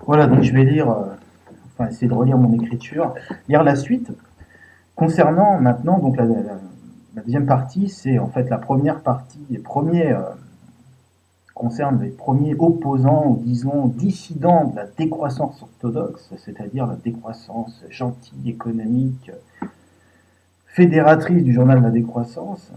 Voilà, donc je vais lire, enfin essayer de relire mon écriture, lire la suite. Concernant maintenant, donc la deuxième partie, c'est en fait la première partie, les premiers, concerne les premiers opposants ou disons dissidents de la décroissance orthodoxe, c'est-à-dire la décroissance gentille, économique, fédératrice du journal de la décroissance.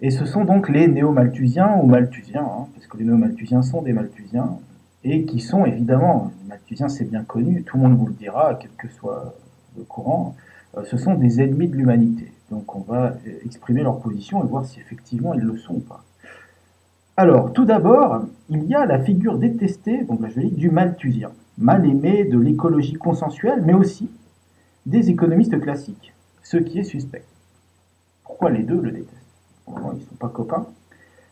Et ce sont donc les néo-malthusiens ou malthusiens, hein, parce que les néo-malthusiens sont des malthusiens, et qui sont évidemment, les malthusiens c'est bien connu, tout le monde vous le dira, quel que soit le courant, ce sont des ennemis de l'humanité. Donc on va exprimer leur position et voir si effectivement ils le sont ou pas. Alors, tout d'abord, il y a la figure détestée, donc là je lis, du malthusien, mal aimé de l'écologie consensuelle, mais aussi des économistes classiques, ce qui est suspect. Pourquoi les deux le détestent? Ils ne sont pas copains.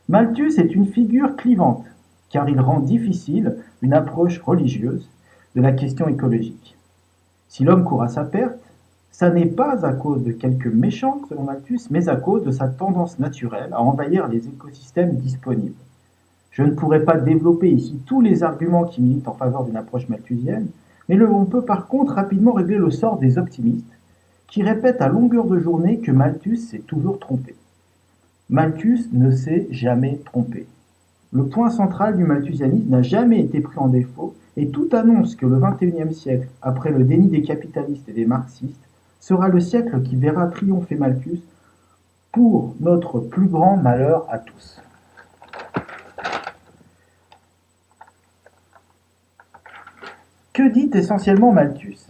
Malthus est une figure clivante, car il rend difficile une approche religieuse de la question écologique. Si l'homme court à sa perte, ça n'est pas à cause de quelques méchants, selon Malthus, mais à cause de sa tendance naturelle à envahir les écosystèmes disponibles. Je ne pourrais pas développer ici tous les arguments qui militent en faveur d'une approche malthusienne, mais on peut par contre rapidement régler le sort des optimistes, qui répètent à longueur de journée que Malthus s'est toujours trompé. Malthus ne s'est jamais trompé. Le point central du malthusianisme n'a jamais été pris en défaut, et tout annonce que le XXIe siècle, après le déni des capitalistes et des marxistes, sera le siècle qui verra triompher Malthus pour notre plus grand malheur à tous. Que dit essentiellement Malthus?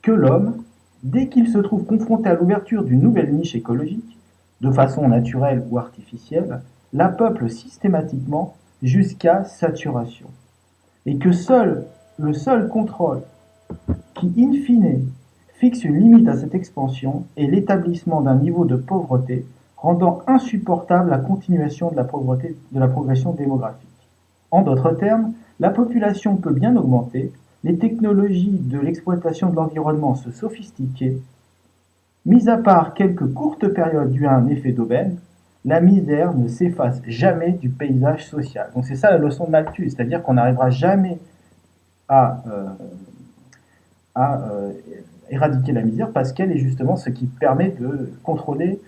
Que l'homme, dès qu'il se trouve confronté à l'ouverture d'une nouvelle niche écologique, de façon naturelle ou artificielle, la peuple systématiquement jusqu'à saturation. Et que le seul contrôle qui, in fine, fixe une limite à cette expansion est l'établissement d'un niveau de pauvreté rendant insupportable la continuation de la progression démographique. En d'autres termes, la population peut bien augmenter, les technologies de l'exploitation de l'environnement se sophistiquer, mis à part quelques courtes périodes dues à un effet d'aubaine, la misère ne s'efface jamais du paysage social. Donc c'est ça la leçon de Malthus, c'est-à-dire qu'on n'arrivera jamais à, euh, à éradiquer la misère parce qu'elle est justement ce qui permet de contrôler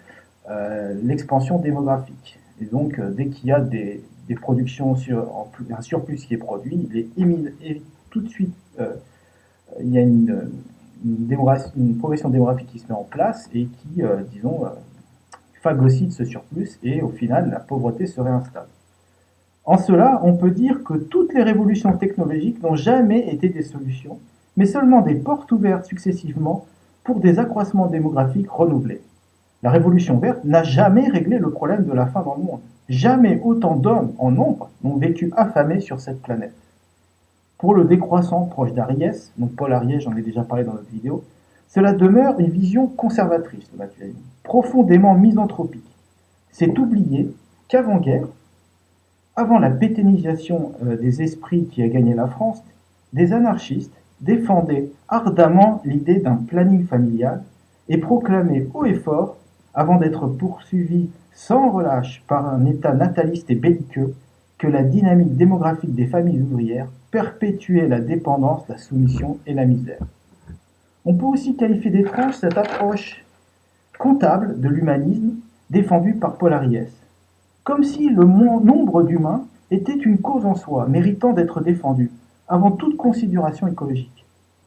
l'expansion démographique. Et donc dès qu'il y a des productions un surplus qui est produit, il est émis tout de suite, il y a une progression démographique qui se met en place et qui, disons, phagocyte ce surplus et au final la pauvreté se réinstalle. En cela, on peut dire que toutes les révolutions technologiques n'ont jamais été des solutions, mais seulement des portes ouvertes successivement pour des accroissements démographiques renouvelés. La révolution verte n'a jamais réglé le problème de la faim dans le monde. Jamais autant d'hommes en nombre n'ont vécu affamés sur cette planète. Pour le décroissant proche d'Ariès, donc Paul Ariès, j'en ai déjà parlé dans notre vidéo, cela demeure une vision conservatrice, le matérialisme, profondément misanthropique. C'est oublier qu'avant-guerre, avant la béthénisation des esprits qui a gagné la France, des anarchistes défendaient ardemment l'idée d'un planning familial et proclamaient haut et fort, avant d'être poursuivis sans relâche par un État nataliste et belliqueux, que la dynamique démographique des familles ouvrières perpétuait la dépendance, la soumission et la misère. On peut aussi qualifier d'étrange cette approche comptable de l'humanisme défendue par Paul Ariès, comme si le nombre d'humains était une cause en soi, méritant d'être défendue, avant toute considération écologique.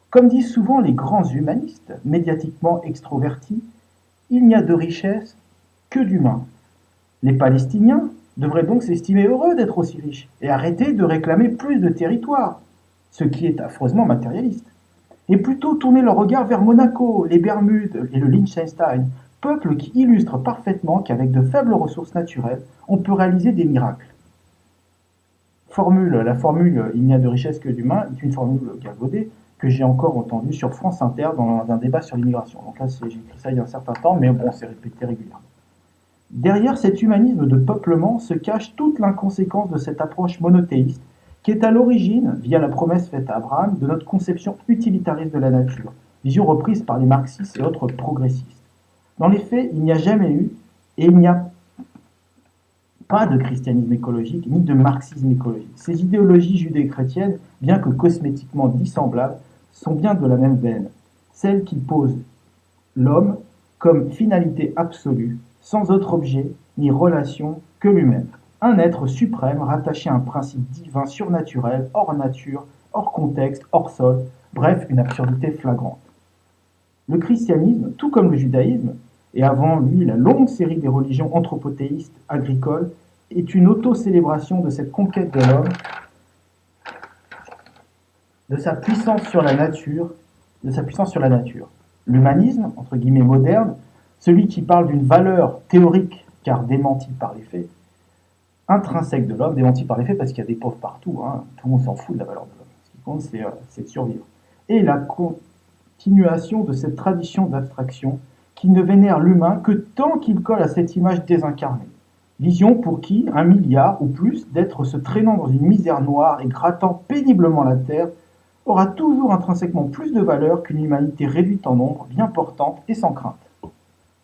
Comme disent souvent les grands humanistes, médiatiquement extrovertis, il n'y a de richesse que d'humains. Les Palestiniens devraient donc s'estimer heureux d'être aussi riches et arrêter de réclamer plus de territoire, ce qui est affreusement matérialiste, et plutôt tourner leur regard vers Monaco, les Bermudes et le Liechtenstein, peuples qui illustrent parfaitement qu'avec de faibles ressources naturelles, on peut réaliser des miracles. La formule « il n'y a de richesse que d'humains » est une formule galvaudée que j'ai encore entendue sur France Inter dans un débat sur l'immigration. Donc là, j'ai écrit ça il y a un certain temps, mais bon, c'est répété régulièrement. Derrière cet humanisme de peuplement se cache toute l'inconséquence de cette approche monothéiste qui est à l'origine, via la promesse faite à Abraham, de notre conception utilitariste de la nature, vision reprise par les marxistes et autres progressistes. Dans les faits, il n'y a jamais eu et il n'y a pas de christianisme écologique ni de marxisme écologique. Ces idéologies judéo-chrétiennes bien que cosmétiquement dissemblables, sont bien de la même veine, celle qui pose l'homme comme finalité absolue, sans autre objet ni relation que lui-même. Un être suprême rattaché à un principe divin surnaturel, hors nature, hors contexte, hors sol, bref, une absurdité flagrante. Le christianisme, tout comme le judaïsme, et avant lui la longue série des religions anthropothéistes agricoles, est une auto-célébration de cette conquête de l'homme, de sa puissance sur la nature, L'humanisme, entre guillemets moderne, celui qui parle d'une valeur théorique, car démentie par les faits, intrinsèque de l'homme, démentie par les faits parce qu'il y a des pauvres partout, hein, tout le monde s'en fout de la valeur de l'homme. Ce qui compte, c'est de survivre. Et la continuation de cette tradition d'abstraction qui ne vénère l'humain que tant qu'il colle à cette image désincarnée. Vision pour qui 1 milliard ou plus d'êtres se traînant dans une misère noire et grattant péniblement la terre aura toujours intrinsèquement plus de valeur qu'une humanité réduite en nombre, bien portante et sans crainte.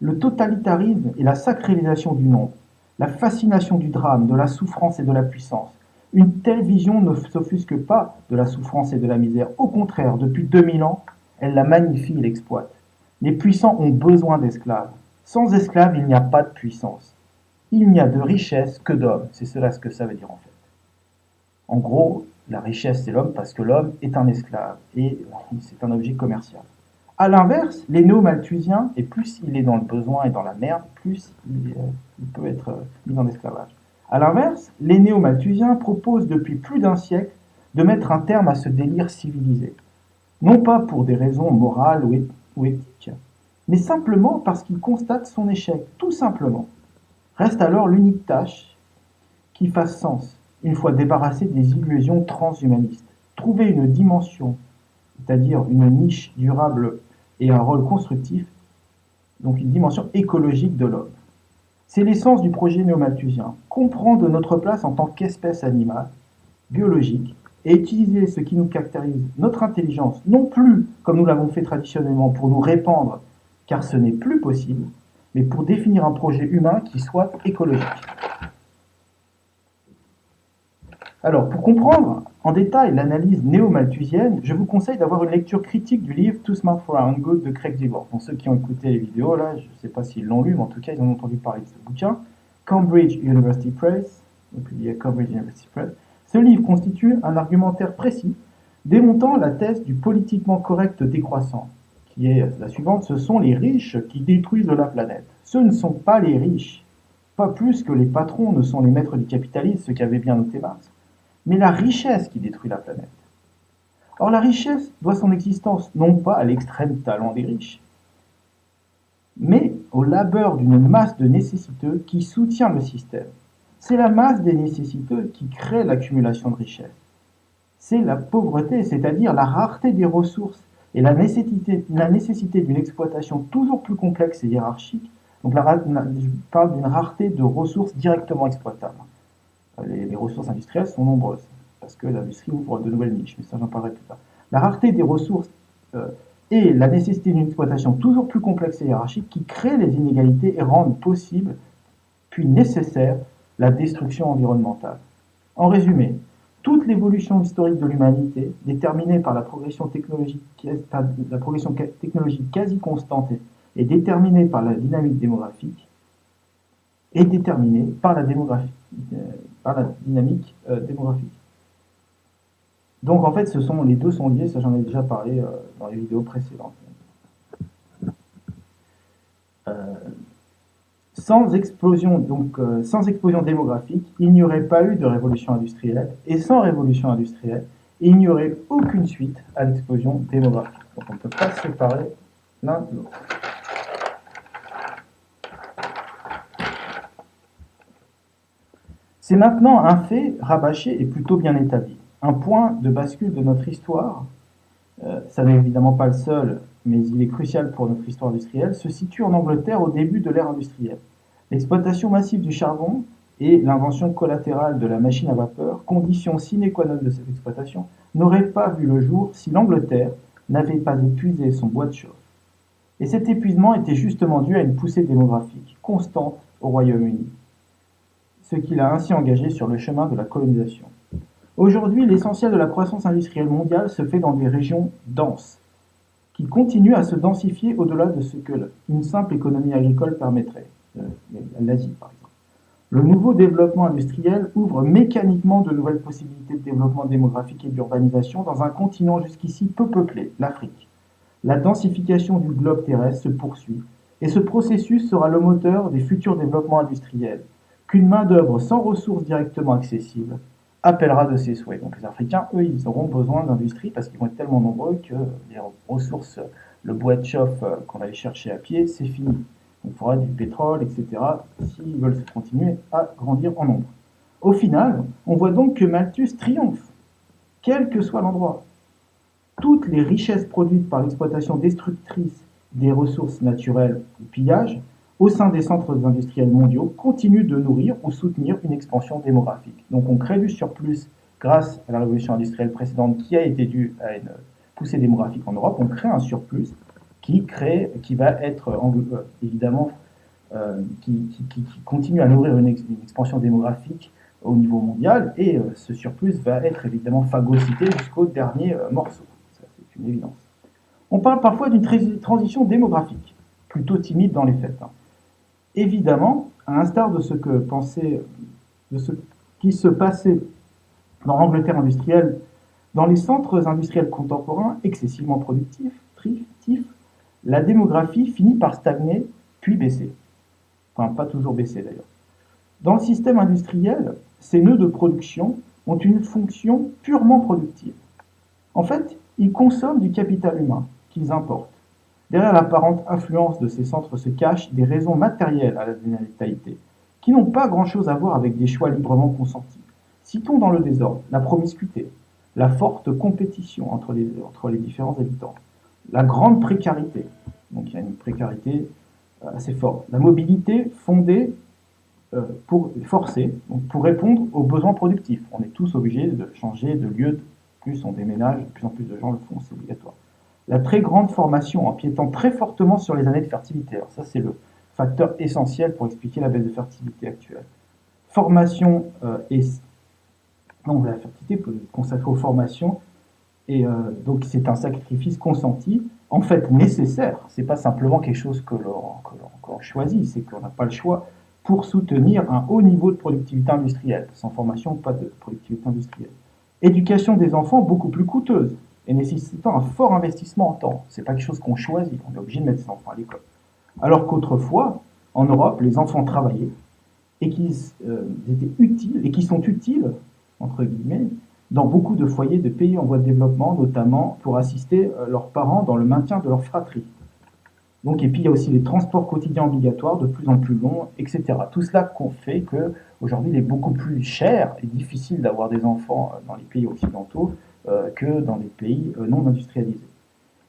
Le totalitarisme et la sacralisation du nombre, la fascination du drame, de la souffrance et de la puissance. Une telle vision ne s'offusque pas de la souffrance et de la misère. Au contraire, depuis 2000 ans, elle la magnifie et l'exploite. Les puissants ont besoin d'esclaves. Sans esclaves, il n'y a pas de puissance. Il n'y a de richesse que d'hommes. C'est cela ce que ça veut dire en fait. En gros, la richesse c'est l'homme parce que l'homme est un esclave et c'est un objet commercial. A l'inverse, les néo-malthusiens, et plus il est dans le besoin et dans la merde, plus il peut être mis en esclavage. A l'inverse, les néo-malthusiens proposent depuis plus d'un siècle de mettre un terme à ce délire civilisé. Non pas pour des raisons morales ou éthiques, mais simplement parce qu'ils constatent son échec, tout simplement. Reste alors l'unique tâche qui fasse sens, une fois débarrassé des illusions transhumanistes. Trouver une dimension, c'est-à-dire une niche durable et un rôle constructif, donc une dimension écologique de l'homme. C'est l'essence du projet néo-malthusien, comprendre notre place en tant qu'espèce animale, biologique, et utiliser ce qui nous caractérise, notre intelligence, non plus comme nous l'avons fait traditionnellement pour nous répandre, car ce n'est plus possible, mais pour définir un projet humain qui soit écologique. Alors, pour comprendre en détail l'analyse néo-malthusienne, je vous conseille d'avoir une lecture critique du livre Too Smart for Our Own Good de Craig Dibord. Pour ceux qui ont écouté les vidéos, là, je ne sais pas s'ils l'ont lu, mais en tout cas, ils ont entendu parler de ce bouquin. Cambridge University Press, publié à Cambridge University Press. Ce livre constitue un argumentaire précis démontant la thèse du politiquement correct décroissant, qui est la suivante: ce sont les riches qui détruisent la planète. Ce ne sont pas les riches, pas plus que les patrons ne sont les maîtres du capitalisme, ce qu'avait bien noté Marx, mais la richesse qui détruit la planète. Or, la richesse doit son existence non pas à l'extrême talent des riches, mais au labeur d'une masse de nécessiteux qui soutient le système. C'est la masse des nécessiteux qui crée l'accumulation de richesses. C'est la pauvreté, c'est-à-dire la rareté des ressources et la nécessité d'une exploitation toujours plus complexe et hiérarchique. Donc je parle d'une rareté de ressources directement exploitables. Les ressources industrielles sont nombreuses, parce que l'industrie ouvre de nouvelles niches, mais ça j'en parlerai plus tard. La rareté des ressources et la nécessité d'une exploitation toujours plus complexe et hiérarchique qui crée les inégalités et rendent possible, puis nécessaire, la destruction environnementale. En résumé, toute l'évolution historique de l'humanité, déterminée par la progression technologique quasi constante et déterminée par la dynamique démographique, est déterminée par la dynamique démographique. Donc en fait, les deux sont liés, ça j'en ai déjà parlé dans les vidéos précédentes. Sans explosion démographique, il n'y aurait pas eu de révolution industrielle, et sans révolution industrielle, il n'y aurait aucune suite à l'explosion démographique. Donc on ne peut pas se séparer l'un de l'autre. C'est maintenant un fait rabâché et plutôt bien établi. Un point de bascule de notre histoire, ça n'est évidemment pas le seul, mais il est crucial pour notre histoire industrielle, se situe en Angleterre au début de l'ère industrielle. L'exploitation massive du charbon et l'invention collatérale de la machine à vapeur, condition sine qua non de cette exploitation, n'auraient pas vu le jour si l'Angleterre n'avait pas épuisé son bois de chauffe. Et cet épuisement était justement dû à une poussée démographique constante au Royaume-Uni, ce qui l'a ainsi engagé sur le chemin de la colonisation. Aujourd'hui, l'essentiel de la croissance industrielle mondiale se fait dans des régions denses, qui continuent à se densifier au-delà de ce que une simple économie agricole permettrait, l'Asie par exemple. Le nouveau développement industriel ouvre mécaniquement de nouvelles possibilités de développement démographique et d'urbanisation dans un continent jusqu'ici peu peuplé, l'Afrique. La densification du globe terrestre se poursuit, et ce processus sera le moteur des futurs développements industriels, qu'une main-d'œuvre sans ressources directement accessibles appellera de ses souhaits. Donc les Africains, eux, ils auront besoin d'industrie parce qu'ils vont être tellement nombreux que les ressources, le bois de chauffe qu'on allait chercher à pied, c'est fini. Donc il faudra du pétrole, etc., s'ils veulent continuer à grandir en nombre. Au final, on voit donc que Malthus triomphe, quel que soit l'endroit. Toutes les richesses produites par l'exploitation destructrice des ressources naturelles ou pillage au sein des centres industriels mondiaux continuent de nourrir ou soutenir une expansion démographique. Donc on crée du surplus grâce à la révolution industrielle précédente qui a été due à une poussée démographique en Europe. On crée un surplus qui va être évidemment qui continue à nourrir une expansion démographique au niveau mondial et ce surplus va être évidemment phagocyté jusqu'au dernier morceau. Ça, c'est une évidence. On parle parfois d'une transition démographique, plutôt timide dans les faits. Évidemment, à l'instar de ce qui se passait dans l'Angleterre industrielle, dans les centres industriels contemporains excessivement productifs, la démographie finit par stagner puis baisser. Enfin, pas toujours baisser d'ailleurs. Dans le système industriel, ces nœuds de production ont une fonction purement productive. En fait, ils consomment du capital humain qu'ils importent. Derrière l'apparente influence de ces centres se cachent des raisons matérielles à la dénatalité, qui n'ont pas grand-chose à voir avec des choix librement consentis. Citons dans le désordre la promiscuité, la forte compétition entre les différents habitants, la grande précarité, donc il y a une précarité assez forte, la mobilité fondée forcée pour répondre aux besoins productifs. On est tous obligés de changer de lieu, plus on déménage, de plus en plus de gens le font, c'est obligatoire. La très grande formation empiétant très fortement sur les années de fertilité. Alors ça, c'est le facteur essentiel pour expliquer la baisse de fertilité actuelle. Formation et donc la fertilité consacrée aux formations et donc c'est un sacrifice consenti, en fait nécessaire. C'est pas simplement quelque chose que l'on choisit, c'est qu'on n'a pas le choix pour soutenir un haut niveau de productivité industrielle. Sans formation, pas de productivité industrielle. Éducation des enfants beaucoup plus coûteuse et nécessitant un fort investissement en temps. C'est pas quelque chose qu'on choisit, on est obligé de mettre ses enfants à l'école. Alors qu'autrefois, en Europe, les enfants travaillaient et qui étaient utiles et qui sont utiles entre guillemets dans beaucoup de foyers de pays en voie de développement, notamment pour assister leurs parents dans le maintien de leur fratrie. Donc, et puis il y a aussi les transports quotidiens obligatoires de plus en plus longs, etc. Tout cela fait qu'aujourd'hui il est beaucoup plus cher et difficile d'avoir des enfants dans les pays occidentaux que dans les pays non industrialisés.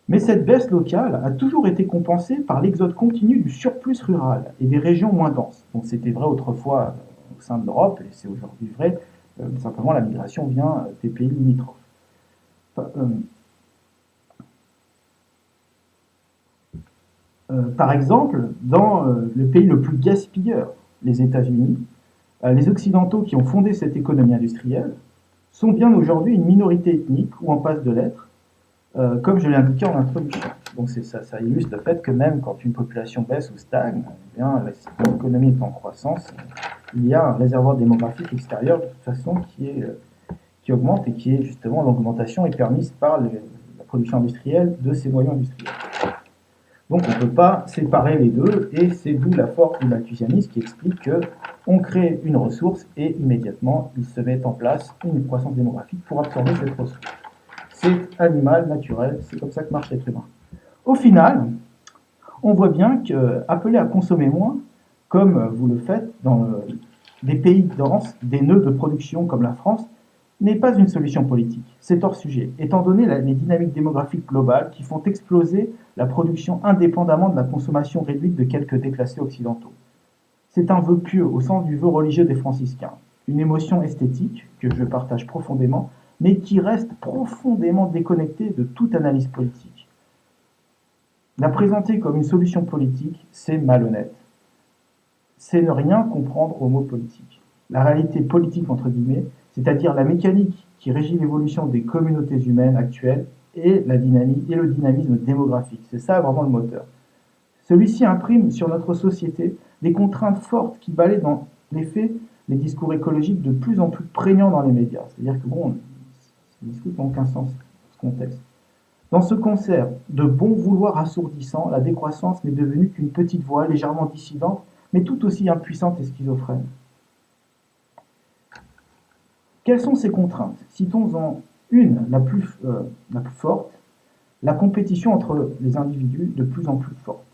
Mais cette baisse locale a toujours été compensée par l'exode continu du surplus rural et des régions moins denses. Donc c'était vrai autrefois au sein de l'Europe, et c'est aujourd'hui vrai, simplement la migration vient des pays limitrophes. Par exemple, dans le pays le plus gaspilleur, les États-Unis, les Occidentaux qui ont fondé cette économie industrielle sont bien aujourd'hui une minorité ethnique ou en passe de l'être, comme je l'ai indiqué en introduction. Donc ça illustre le fait que même quand une population baisse ou stagne, eh bien, l'économie est en croissance, il y a un réservoir démographique extérieur de toute façon qui augmente et qui est justement l'augmentation est permise par la production industrielle de ces noyaux industriels. Donc on ne peut pas séparer les deux et c'est d'où la force du malthusianisme qui explique qu'on crée une ressource et immédiatement il se met en place une croissance démographique pour absorber cette ressource. C'est animal, naturel, c'est comme ça que marche l'être humain. Au final, on voit bien qu'appeler à consommer moins, comme vous le faites dans des pays denses, des nœuds de production comme la France, n'est pas une solution politique. C'est hors sujet, étant donné les dynamiques démographiques globales qui font exploser la production indépendamment de la consommation réduite de quelques déclassés occidentaux. C'est un vœu pieux au sens du vœu religieux des franciscains, une émotion esthétique que je partage profondément, mais qui reste profondément déconnectée de toute analyse politique. La présenter comme une solution politique, c'est malhonnête. C'est ne rien comprendre au mot politique. La réalité politique, entre guillemets, c'est-à-dire la mécanique qui régit l'évolution des communautés humaines actuelles et le dynamisme démographique. C'est ça vraiment le moteur. Celui-ci imprime sur notre société des contraintes fortes qui balaient dans les faits les discours écologiques de plus en plus prégnants dans les médias. C'est-à-dire que bon, ces discours n'ont aucun sens dans ce contexte. Dans ce concert de bon vouloir assourdissant, la décroissance n'est devenue qu'une petite voix légèrement dissidente, mais tout aussi impuissante et schizophrène. Quelles sont ces contraintes? Citons-en une, la plus forte, la compétition entre les individus de plus en plus forte.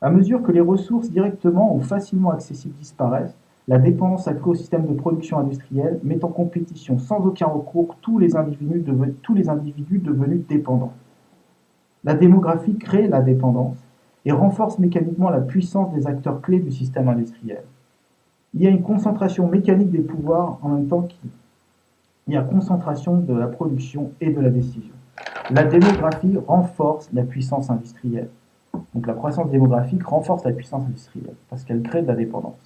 À mesure que les ressources directement ou facilement accessibles disparaissent, la dépendance accrue au système de production industrielle met en compétition sans aucun recours tous les individus devenus dépendants. La démographie crée la dépendance et renforce mécaniquement la puissance des acteurs clés du système industriel. Il y a une concentration mécanique des pouvoirs en même temps qu'il y a concentration de la production et de la décision. La démographie renforce la puissance industrielle. Donc la croissance démographique renforce la puissance industrielle parce qu'elle crée de la dépendance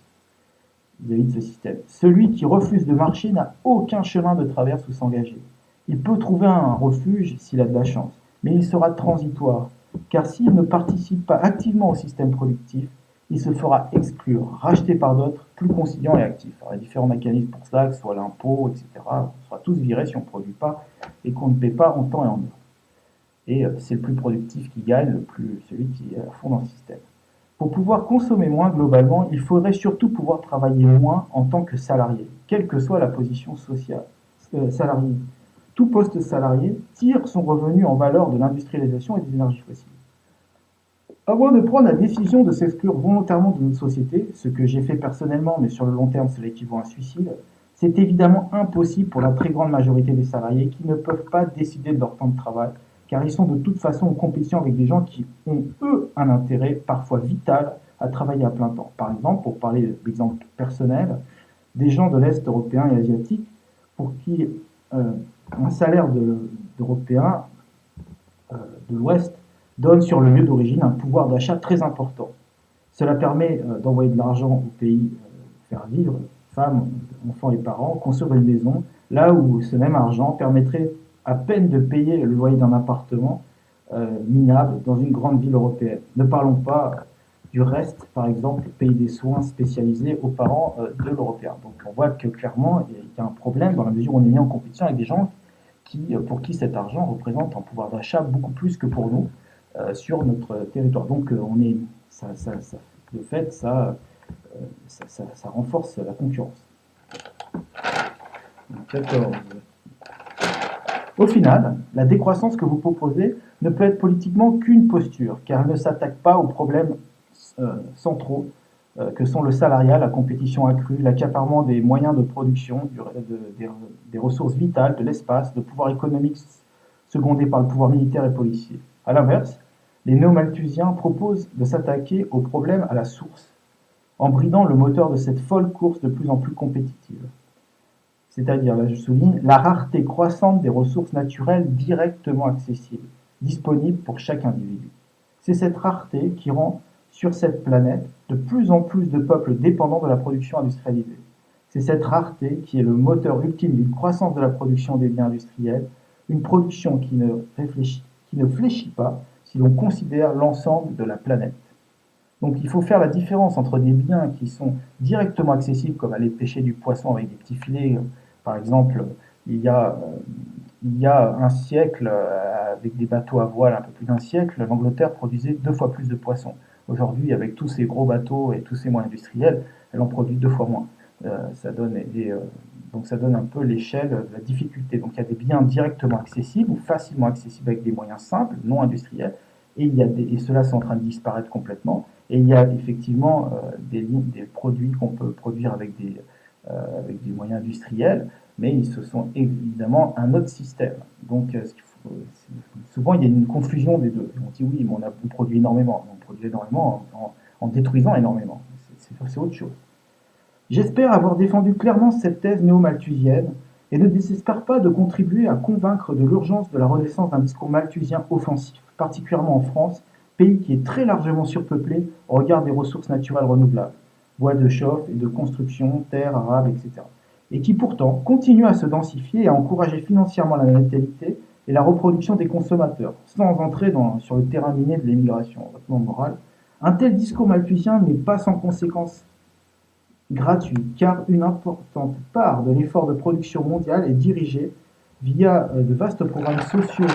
vis-à-vis de ce système. Celui qui refuse de marcher n'a aucun chemin de traverse où s'engager. Il peut trouver un refuge s'il a de la chance, mais il sera transitoire, car s'il ne participe pas activement au système productif, il se fera exclure, racheté par d'autres plus conciliants et actifs. Alors, il y a différents mécanismes pour cela, que ce soit l'impôt, etc. On sera tous virés si on ne produit pas et qu'on ne paie pas en temps et en heure. Et c'est le plus productif qui gagne, celui qui est à fond dans le système. Pour pouvoir consommer moins globalement, il faudrait surtout pouvoir travailler moins en tant que salarié, quelle que soit la position sociale. Salarié. Tout poste salarié tire son revenu en valeur de l'industrialisation et des énergies fossiles. Avant de prendre la décision de s'exclure volontairement de notre société, ce que j'ai fait personnellement, mais sur le long terme cela équivaut à un suicide, c'est évidemment impossible pour la très grande majorité des salariés qui ne peuvent pas décider de leur temps de travail, car ils sont de toute façon en compétition avec des gens qui ont, eux, un intérêt parfois vital à travailler à plein temps. Par exemple, pour parler d'exemple personnel, des gens de l'Est européen et asiatique pour qui un salaire d'Européen de l'Ouest donne sur le lieu d'origine un pouvoir d'achat très important. Cela permet d'envoyer de l'argent au pays, faire vivre femmes, enfants et parents, construire une maison, là où ce même argent permettrait à peine de payer le loyer d'un appartement minable dans une grande ville européenne. Ne parlons pas du reste, par exemple, payer des soins spécialisés aux parents de l'Européen. Donc on voit que clairement, il y a un problème dans la mesure où on est mis en compétition avec des gens pour qui cet argent représente un pouvoir d'achat beaucoup plus que pour nous sur notre territoire. Donc de fait, ça renforce la concurrence. 14. Au final, la décroissance que vous proposez ne peut être politiquement qu'une posture, car elle ne s'attaque pas aux problèmes centraux que sont le salariat, la compétition accrue, l'accaparement des moyens de production, des ressources vitales, de l'espace, de pouvoir économique secondé par le pouvoir militaire et policier. A l'inverse, les néo-malthusiens proposent de s'attaquer aux problèmes à la source, en bridant le moteur de cette folle course de plus en plus compétitive. C'est-à-dire, là je souligne, la rareté croissante des ressources naturelles directement accessibles, disponibles pour chaque individu. C'est cette rareté qui rend sur cette planète de plus en plus de peuples dépendants de la production industrialisée. C'est cette rareté qui est le moteur ultime d'une croissance de la production des biens industriels, une production qui ne fléchit pas si l'on considère l'ensemble de la planète. Donc il faut faire la différence entre des biens qui sont directement accessibles, comme aller pêcher du poisson avec des petits filets. Par exemple, il y a un siècle, avec des bateaux à voile, un peu plus d'un siècle, l'Angleterre produisait 2 fois plus de poissons. Aujourd'hui, avec tous ces gros bateaux et tous ces moyens industriels, elle en produit 2 fois moins. Donc ça donne un peu l'échelle de la difficulté. Donc il y a des biens directement accessibles ou facilement accessibles avec des moyens simples, non industriels, et ceux-là sont en train de disparaître complètement. Et il y a effectivement des produits qu'on peut produire avec des moyens industriels, mais ce sont évidemment un autre système. Donc souvent il y a une confusion des deux. On dit oui, mais on produit énormément. On produit énormément en détruisant énormément. C'est autre chose. J'espère avoir défendu clairement cette thèse néo-malthusienne et ne désespère pas de contribuer à convaincre de l'urgence de la renaissance d'un discours malthusien offensif, particulièrement en France, pays qui est très largement surpeuplé au regard des ressources naturelles renouvelables, bois de chauffe et de construction, terres arables, etc. et qui pourtant continue à se densifier et à encourager financièrement la natalité et la reproduction des consommateurs, sans entrer sur le terrain miné de l'émigration hautement morale. Un tel discours malthusien n'est pas sans conséquences gratuites, car une importante part de l'effort de production mondiale est dirigée via de vastes programmes sociaux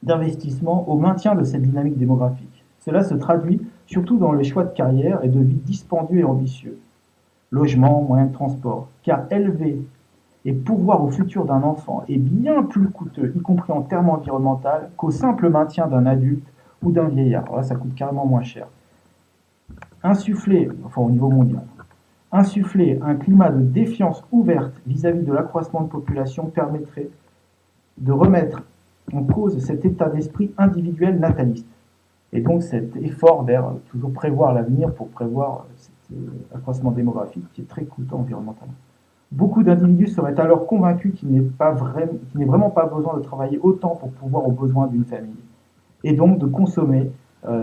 d'investissement au maintien de cette dynamique démographique. Cela se traduit surtout dans les choix de carrière et de vie dispendieux et ambitieux. Logement, moyens de transport, car élever et pourvoir au futur d'un enfant est bien plus coûteux, y compris en termes environnementaux, qu'au simple maintien d'un adulte ou d'un vieillard. Alors là, ça coûte carrément moins cher. Insuffler, enfin au niveau mondial, insuffler un climat de défiance ouverte vis-à-vis de l'accroissement de population permettrait de remettre en cause cet état d'esprit individuel nataliste. Et donc cet effort vers toujours prévoir l'avenir pour prévoir cet accroissement démographique qui est très coûteux environnementalement. Beaucoup d'individus seraient alors convaincus qu'il n'est vraiment pas besoin de travailler autant pour pourvoir aux besoins d'une famille, et donc de consommer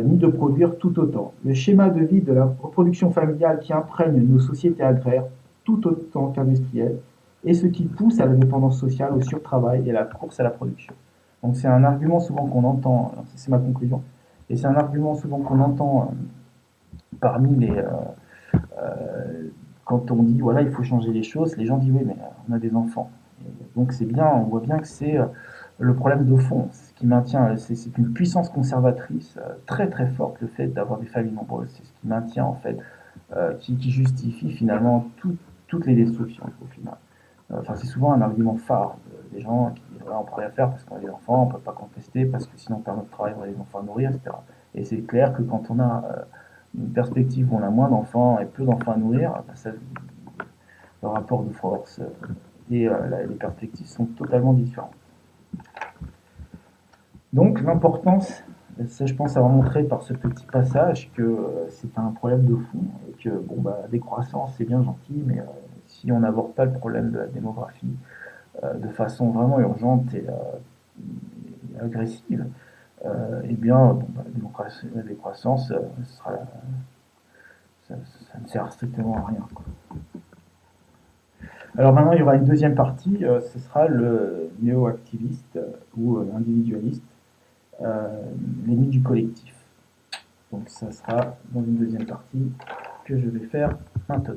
ni de produire tout autant. Le schéma de vie de la reproduction familiale qui imprègne nos sociétés agraires tout autant qu'industrielles est ce qui pousse à la dépendance sociale, au surtravail et à la course à la production. Donc c'est un argument souvent qu'on entend, c'est ma conclusion, et c'est un argument souvent qu'on entend parmi les... quand on dit voilà il faut changer les choses, les gens disent oui mais on a des enfants. Et donc c'est bien, on voit bien que c'est le problème de fond, ce qui maintient, c'est une puissance conservatrice très très forte, le fait d'avoir des familles nombreuses, c'est ce qui maintient en fait, qui justifie finalement toutes les destructions au final. Enfin c'est souvent un argument phare des gens qui disent voilà, on peut rien faire parce qu'on a des enfants, on peut pas contester parce que sinon on perd notre travail, on a des enfants à nourrir, etc. Et c'est clair que quand on a une perspective où on a moins d'enfants et peu d'enfants à nourrir, le rapport de force et les perspectives sont totalement différentes. Donc l'importance, ça je pense avoir montré par ce petit passage que c'est un problème de fond et que bon bah décroissance c'est bien gentil, mais si on n'aborde pas le problème de la démographie de façon vraiment urgente et agressive, eh bien bon, bah, la décroissance ça ne sert strictement à rien, quoi. Alors maintenant, il y aura une deuxième partie, ce sera le néo-activiste ou l'individualiste, l'ennemi du collectif. Donc ça sera dans une deuxième partie que je vais faire maintenant.